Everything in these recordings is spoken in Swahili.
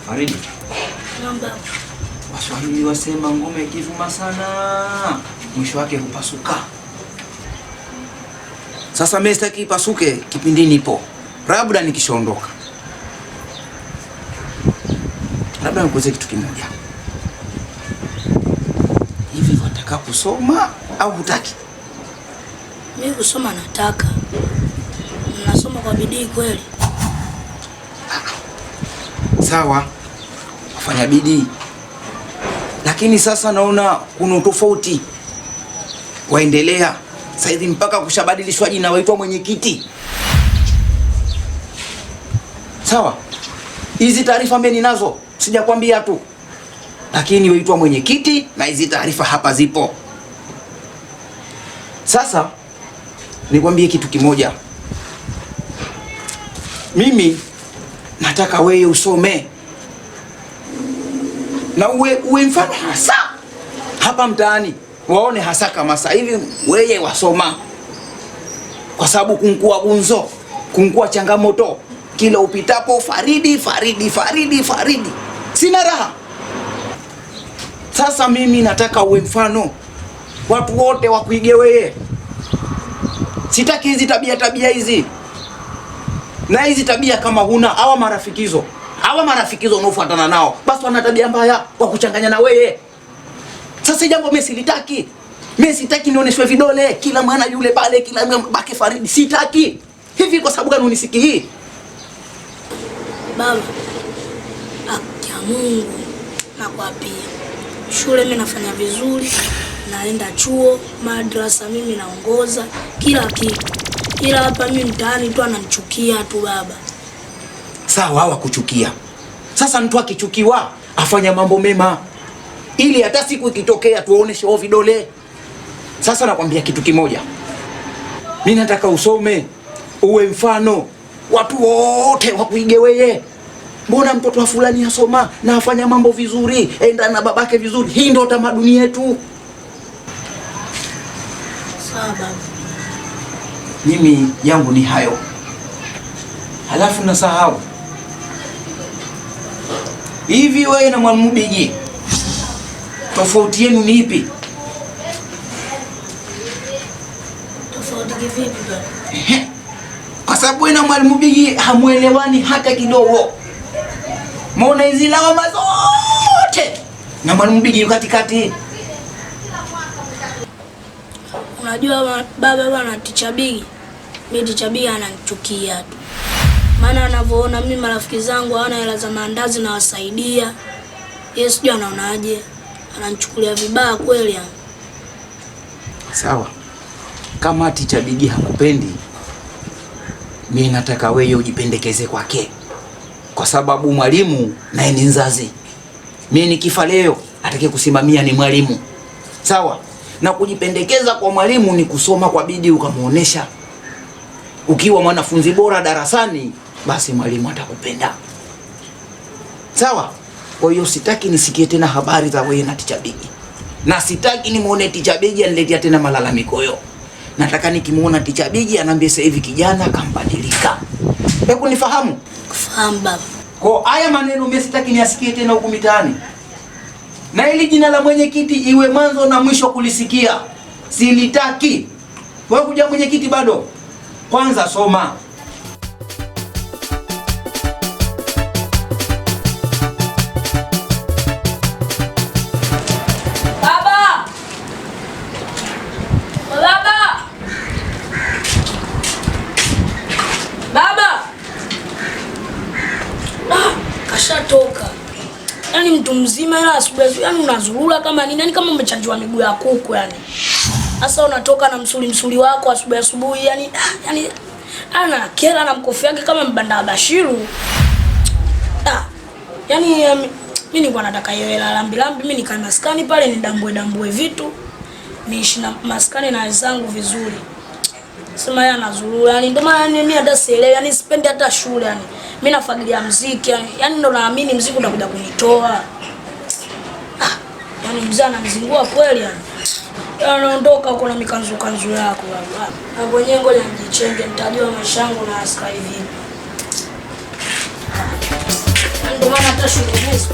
Faridi. Namba. Waswahili wasema ngome ikivuma sana mwisho wake hupasuka. Sasa mimi sitaki ipasuke kipindi nipo. Labda nikishaondoka. Labda nikuulize kitu kimoja. Hivi wataka kusoma au hutaki? Mimi kusoma nataka. Nasoma kwa bidii kweli. Sawa. Wafanya bidii. Lakini sasa naona kuna tofauti. Waendelea. Saizi mpaka kushabadilishwa jina waitwa mwenyekiti. Sawa? Hizi taarifa mimi ninazo. Sijakwambia tu. Lakini waitwa mwenyekiti na hizi taarifa hapa zipo. Sasa nikwambie kitu kimoja. Mimi nataka wewe usome. Na uwe mfano hasa hapa mtaani. Waone hasa kama sasa hivi wewe wasoma. Kwa sababu kunkua gunzo, kunkua changamoto. Kila upitapo Faridi. Sina raha. Sasa mimi nataka uwe mfano. Watu wote wakuige wewe. Sitaki hizi tabia hizi. Na hizi tabia kama huna hawa marafikizo unaofuatana nao basi wana tabia mbaya kwa kuchanganya na wewe. Sasa jambo mimi silitaki. Mimi sitaki nioneshwe vidole kila mwana yule pale kila mbake Faridi. Sitaki. Hivi kwa sababu gani unisiki hii? Baba. Akia Mungu nakwapia. Shule mimi nafanya vizuri, naenda chuo, madrasa mimi naongoza, kila kitu. Ila hapa mimi mtaani tu ananichukia tu baba. Sawa hawa kuchukia. Sasa mtu akichukiwa afanya mambo mema. Ili hata siku ikitokea tuoneshe wao vidole. Sasa nakwambia kitu kimoja. Mimi nataka usome, uwe mfano. Watu wote wakuige wewe. Mbona mtoto wa fulani asoma na afanya mambo vizuri, enda na babake vizuri. Hii ndio tamaduni yetu. Sawa baba. Mimi yangu ni hayo. Halafu nasahau. Hivi wewe na Mwalimu Bigi tofauti yenu ni ipi? Tofauti kivipi baba? Kwa sababu wewe na Mwalimu Bigi hamuelewani hata kidogo. Mbona hizi lawama zote na Mwalimu Bigi katikati? Unajua baba bwana Teacher Bigi. Mimi Teacher Bigi ananichukia tu. Maana anavyoona mimi marafiki zangu hawana hela za maandazi na wasaidia. Yeye sijui anaonaje. Ananichukulia vibaya kweli yani. Sawa. Kama Teacher Bigi hakupendi, mimi nataka wewe ujipendekeze kwake. Kwa sababu mwalimu naye ni mzazi. Mimi nikifa leo atakaye kusimamia ni mwalimu. Sawa? Na kujipendekeza kwa mwalimu ni kusoma kwa bidii ukamuonesha. Ukiwa mwanafunzi bora darasani, basi mwalimu atakupenda. Sawa? Kwa hiyo sitaki nisikie tena habari za wewe na Teacher Bigi. Na sitaki nimuone Teacher Bigi aniletea tena malalamiko yo. Nataka nikimuona Teacher Bigi anaambia sasa hivi kijana kambadilika. Hebu nifahamu? Kufahamu baba. Kwa haya maneno mimi sitaki niasikie tena huko mitaani. Na ili jina la mwenyekiti iwe mwanzo na mwisho kulisikia. Silitaki. Wewe kuja mwenyekiti bado? Kwanza soma. Baba! Baba! Baba! Kashatoka. Yaani mtu mzima ila asubuhi yani unazurura kama nini? Yaani kama umechanjwa miguu ya kuku yani. Sasa unatoka na msuli wako asubuhi yani ana kela na mkofi yake kama mbanda wa Bashiru. Yaani mimi nilikuwa nataka hiyo hela lambi mimi nikae maskani pale nidambue vitu. Niishi na maskani na wenzangu vizuri. Sema yeye anazurura yani ndio maana mimi hata sielewi yani sipendi hata shule yani. Mimi nafagilia muziki yani ndo naamini muziki utakuja kunitoa. Yaani mzee ananizingua kweli yani. Anaondoka huko na mikanzu yako baba. Na kwenye ngoja nijichenge nitajua maisha yangu na aska hivi. Ndio maana hata shule hizo.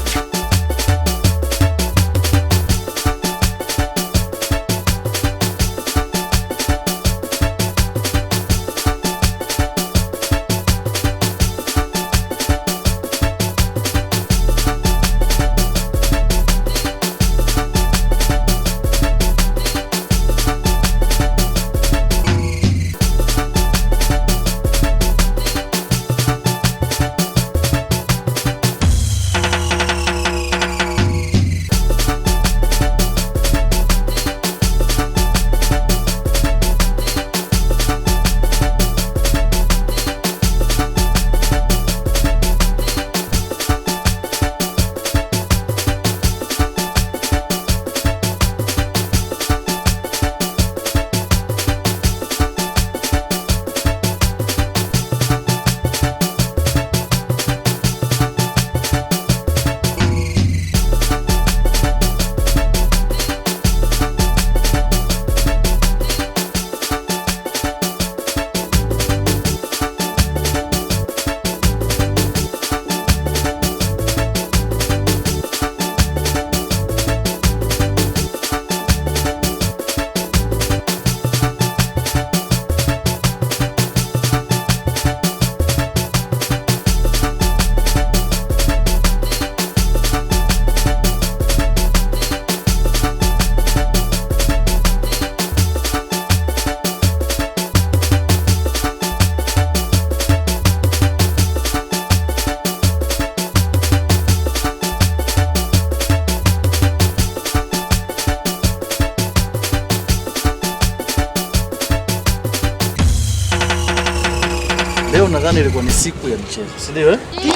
Leo nadhani ilikuwa ni siku ya michezo, si ndio eh? Ndio.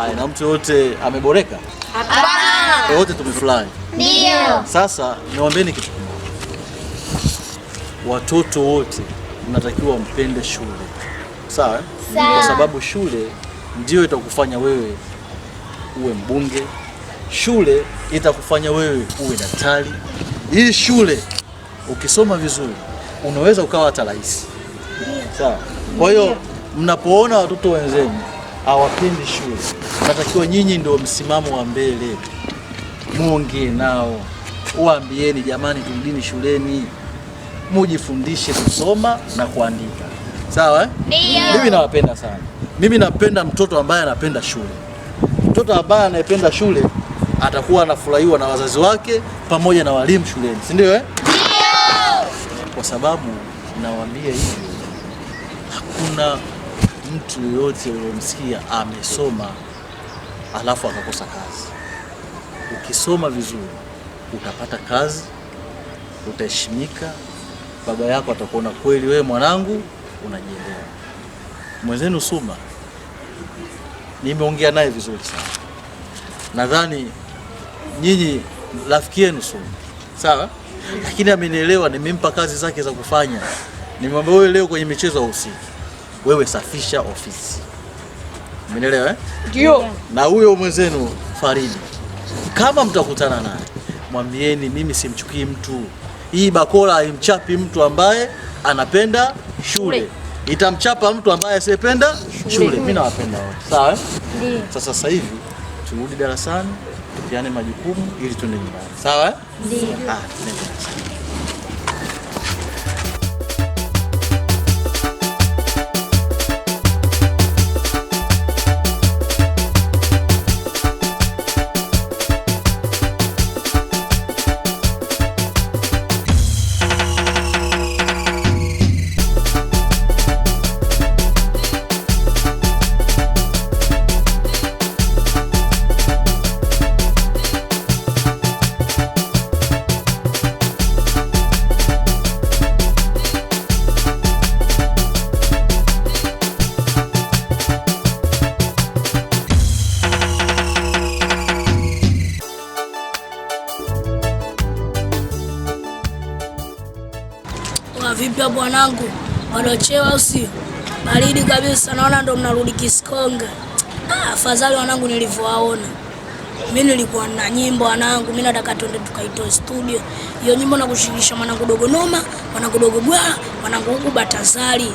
Haya, na mtu yote ameboreka? Hapana. Wote tumefurahi. Ndio. Sasa niwaambieni kitu kimoja. Watoto wote mnatakiwa mpende shule. Sawa? Kwa sababu shule ndio itakufanya wewe uwe mbunge. Shule itakufanya wewe uwe daktari. Hii shule ukisoma vizuri unaweza ukawa hata rais. Sawa? Kwa hiyo mnapoona watoto wenzenu hawapendi shule, natakiwa nyinyi ndio msimamo wa mbele. Muongee nao, waambieni jamani, turudini shuleni, mujifundishe kusoma na kuandika. Sawa eh? Ndio. Mimi nawapenda sana. Mimi napenda mtoto ambaye anapenda shule. Mtoto ambaye anapenda shule atakuwa anafurahiwa na wazazi wake pamoja na walimu shuleni, si ndio eh? Ndio. Kwa sababu nawaambia hivi, hakuna mtu yoyote uliyomsikia amesoma alafu akakosa kazi. Ukisoma vizuri utapata kazi, utaheshimika, baba yako atakuona kweli wewe mwanangu unajielewa. Mwenzenu Suma nimeongea naye vizuri sana. Nadhani nyinyi rafiki yenu Suma, sawa? Lakini amenielewa, nimempa kazi zake za kufanya. Nimwambia wewe leo kwenye michezo husiki, wewe safisha ofisi. Umenielewa eh? Ndio. Na huyo mwenzenu Faridi, kama mtakutana naye mwambieni mimi simchukii mtu. Hii bakora haimchapi mtu ambaye anapenda shule, itamchapa mtu ambaye asiyependa shule. Mimi nawapenda wote, sawa eh? Ndio. Sasa hivi turudi darasani, tupiane majukumu ili tuende nyumbani, sawa eh? Ndio. Tuende darasani. Vipi bwanangu? Walochewa au sio? Baridi kabisa, naona ndo mnarudi Kiskonga. Afadhali wanangu nilivyowaona. Mimi nilikuwa na nyimbo wanangu, mimi nataka twende tukaitoe studio. Hiyo nyimbo na kushirikisha mwanangu Dogo Noma, mwanangu Dogo Bwala, mwanangu huku Batazali.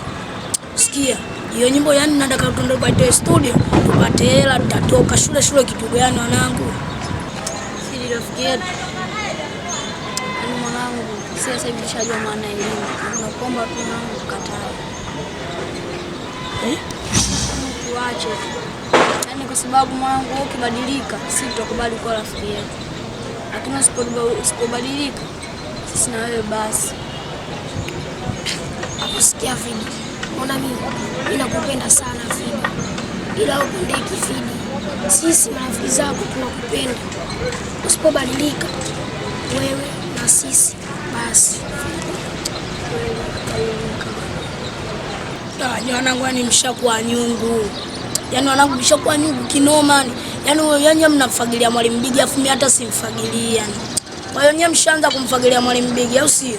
Sikia, Hiyo nyimbo yani nataka tuende kwa studio, tupate hela, tutatoka shule kitu gani wanangu? Sisi rafiki yetu. Yaani mwanangu, sasa hivi nishajua maana ya elimu. Tunakuomba tu mwanangu ukatae. Tuache. Yaani kwa sababu mwanangu ukibadilika, sisi tutakubali kuwa rafiki yetu. Lakini usipobadilika, sisi na wewe basi. Akusikia Fidi. Mbona mimi nakupenda sana Fidi. Ila upendeki Fidi. Sisi marafiki zako tunakupenda. Usipobadilika wewe na sisi basi. Wanangu yani mshakuwa nyungu. Yaani wanangu mshakuwa nyungu kinoma. Yaani mnafagilia Mwalimu Bigi afu mimi hata simfagilia. Kwa hiyo nyinyi mshaanza kumfagilia Mwalimu Bigi au sio?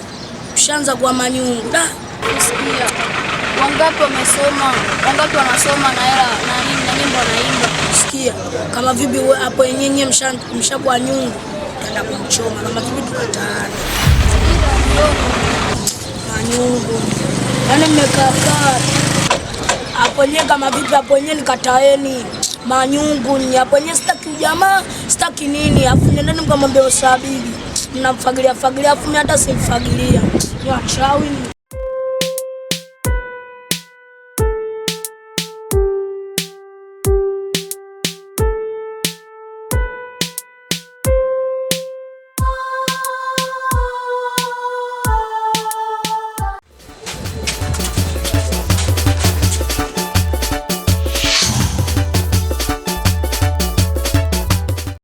Mshaanza kuwa manyungu. Usikia. Wangapi wamesoma, wangapi wanasoma na hela na nyimbo wanaimba. Sikia, kama vipi hapo yenyewe mshakuwa nyungu, tutaenda kumchoma kama vipi tukataana. Manyungu. Yaani mmekaa hapo yenyewe kama vipi hapo yenyewe nikataeni. Manyungu ni hapo yenyewe sitaki ujamaa, sitaki nini. Afu nendeni mkamwambia Usabidi. Mnamfagilia afu mimi hata simfagilia. Ni wachawi.